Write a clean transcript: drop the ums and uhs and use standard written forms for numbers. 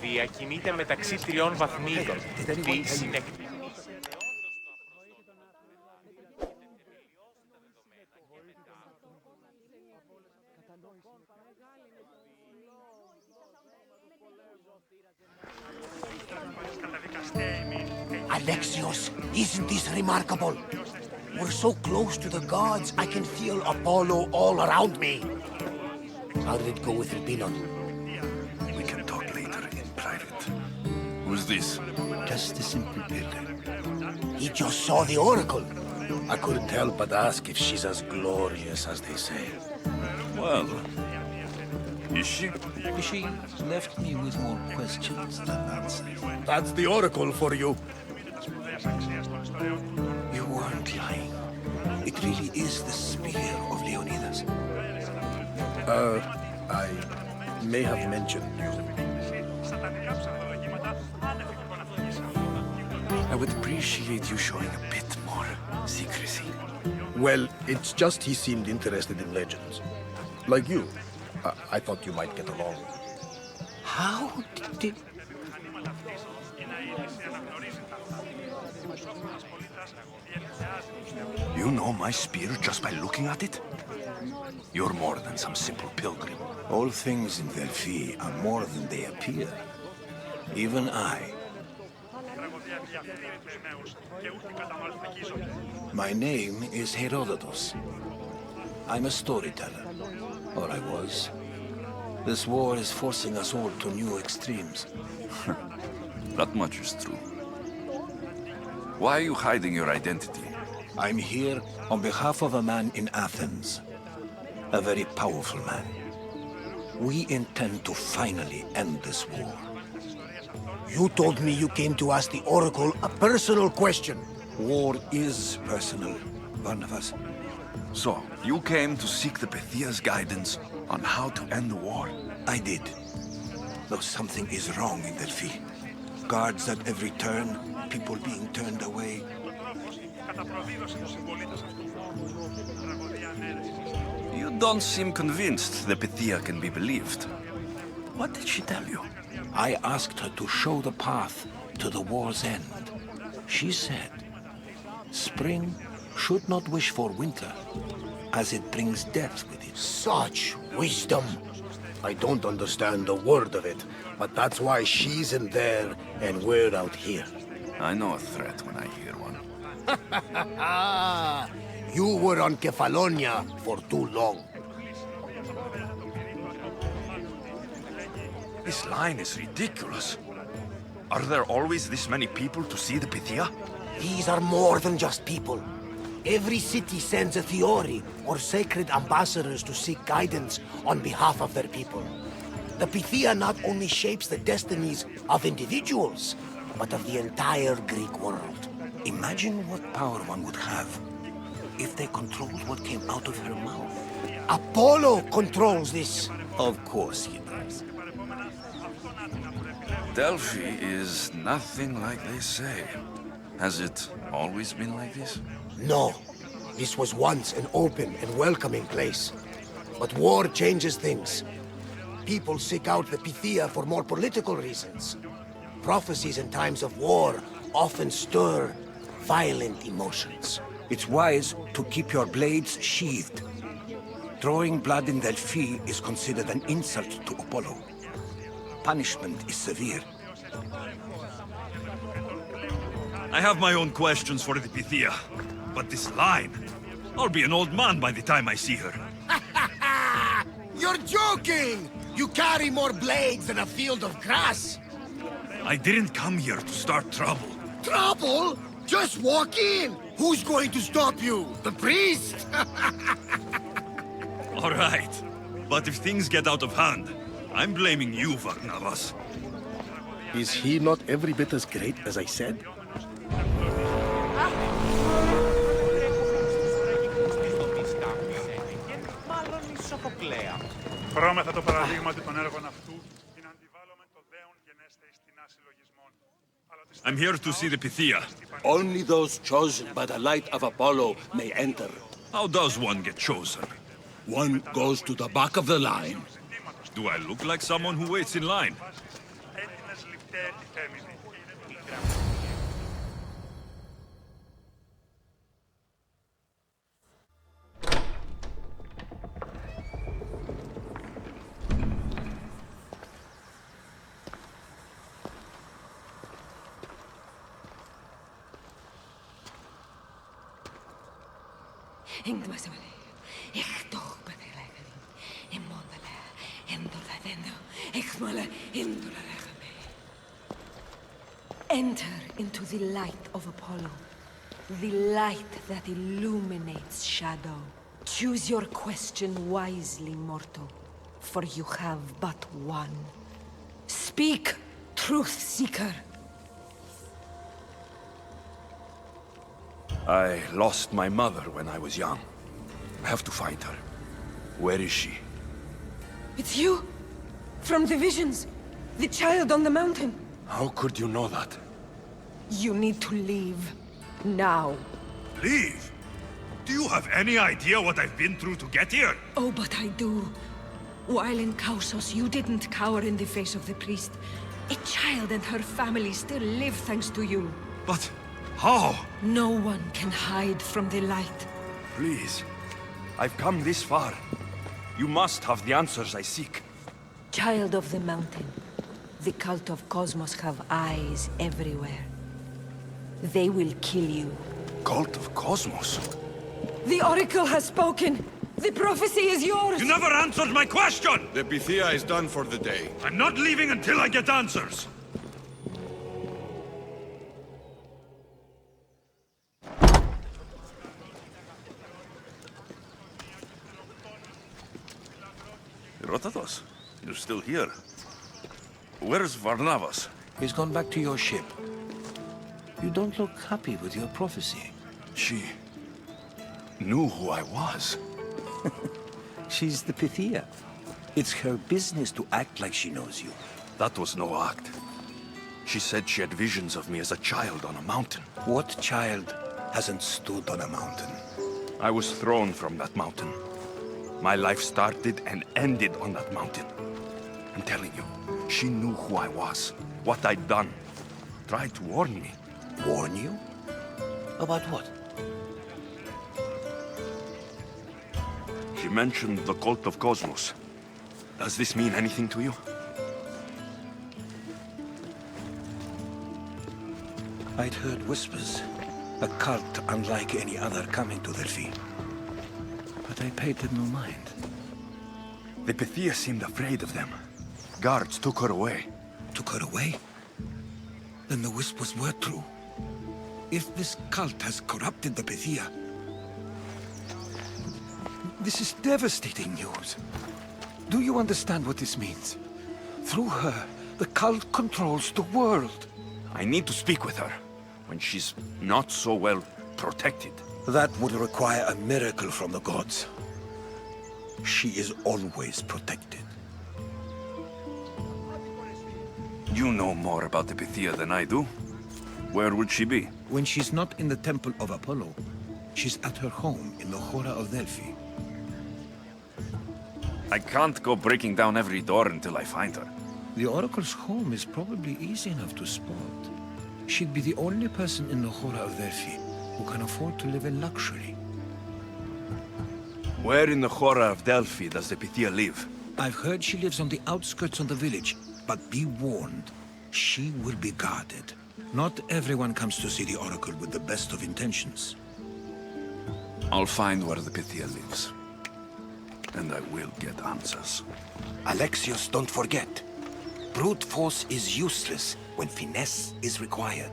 Πυθία κινείται μεταξύ τριών βαθμίδων. Τη συνεκτική. Alexios, isn't this remarkable? We're so close to the gods, I can feel Apollo all around me. How did it go with Elpinon? We can talk later in private. Who's this? Just a simple pilgrim. He just saw the oracle. I couldn't help but ask if she's as glorious as they say. Well, is she? She left me with more questions than answers. That's the oracle for you. You weren't lying. It really is the spear of Leonidas. I may have mentioned you. I would appreciate you showing a bit more secrecy. Well, it's just he seemed interested in legends. Like you. I thought you might get along. How did... You know my spear just by looking at it? You're more than some simple pilgrim. All things in Delphi are more than they appear. Even I. My name is Herodotus. I'm a storyteller. Or I was. This war is forcing us all to new extremes. That much is true. Why are you hiding your identity? I'm here on behalf of a man in Athens. A very powerful man. We intend to finally end this war. You told me you came to ask the oracle a personal question. War is personal, Barnabas. So, you came to seek the Pythia's guidance on how to end the war? I did. Though something is wrong in Delphi. Guards at every turn, people being turned away. You don't seem convinced the Pythia can be believed. What did she tell you? I asked her to show the path to the war's end. She said, spring should not wish for winter, as it brings death with it. Such wisdom. I don't understand a word of it, but that's why she's in there and we're out here. I know a threat when I hear one. You were on Kefalonia for too long. This line is ridiculous. Are there always this many people to see the Pythia? These are more than just people. Every city sends a theory or sacred ambassadors to seek guidance on behalf of their people. The Pythia not only shapes the destinies of individuals, but of the entire Greek world. Imagine what power one would have if they controlled what came out of her mouth. Apollo controls this. Of course he does. Delphi is nothing like they say. Has it always been like this? No. This was once an open and welcoming place. But war changes things. People seek out the Pythia for more political reasons. Prophecies in times of war often stir violent emotions. It's wise to keep your blades sheathed. Drawing blood in Delphi is considered an insult to Apollo. Punishment is severe. I have my own questions for the Pythia, but this line... I'll be an old man by the time I see her. You're joking! You carry more blades than a field of grass! I didn't come here to start trouble. Trouble? Just walk in! Who's going to stop you? The priest? All right, but if things get out of hand, I'm blaming you, Varnavas. Is he not every bit as great as I said? Χρώμεθα το παραδείγματι των έργων αυτού, την αντιβάλλουμε το δέον γενέστε εις τεινάς συλλογισμών. I'm here to see the Pythia. Only those chosen by the light of Apollo may enter. How does one get chosen? One goes to the back of the line. Do I look like someone who waits in line? και τη φέμινη. Enter into the light of Apollo, the light that illuminates shadow. Choose your question wisely, mortal, for you have but one. Speak, truth seeker. I lost my mother when I was young. I have to find her. Where is she? It's you? From the visions? The child on the mountain? How could you know that? You need to leave. Now. Leave? Do you have any idea what I've been through to get here? Oh, but I do. While in Kausos, you didn't cower in the face of the priest. A child and her family still live thanks to you. But how? No one can hide from the light. Please. I've come this far. You must have the answers I seek. Child of the mountain, the cult of Cosmos have eyes everywhere. They will kill you. Cult of Cosmos? The Oracle has spoken! The prophecy is yours! You never answered my question! The Pythia is done for the day. I'm not leaving until I get answers! Herodotus, you're still here. Where's Varnavas? He's gone back to your ship. You don't look happy with your prophecy. She knew who I was. She's the Pythia. It's her business to act like she knows you. That was no act. She said she had visions of me as a child on a mountain. What child hasn't stood on a mountain? I was thrown from that mountain. My life started and ended on that mountain. I'm telling you, she knew who I was, what I'd done. Tried to warn me. Warn you? About what? She mentioned the cult of Cosmos. Does this mean anything to you? I'd heard whispers. A cult unlike any other coming to Delphi. But I paid them no mind. The Pythia seemed afraid of them. Guards took her away. Took her away? Then the whispers were true. If this cult has corrupted the Pythia... This is devastating news. Do you understand what this means? Through her, the cult controls the world. I need to speak with her, when she's not so well protected. That would require a miracle from the gods. She is always protected. You know more about the Pythia than I do. Where would she be? When she's not in the Temple of Apollo, she's at her home in the Hora of Delphi. I can't go breaking down every door until I find her. The Oracle's home is probably easy enough to spot. She'd be the only person in the Hora of Delphi who can afford to live in luxury. Where in the Hora of Delphi does the Pythia live? I've heard she lives on the outskirts of the village, but be warned, she will be guarded. Not everyone comes to see the Oracle with the best of intentions. I'll find where the Pythia lives. And I will get answers. Alexios, don't forget. Brute force is useless when finesse is required.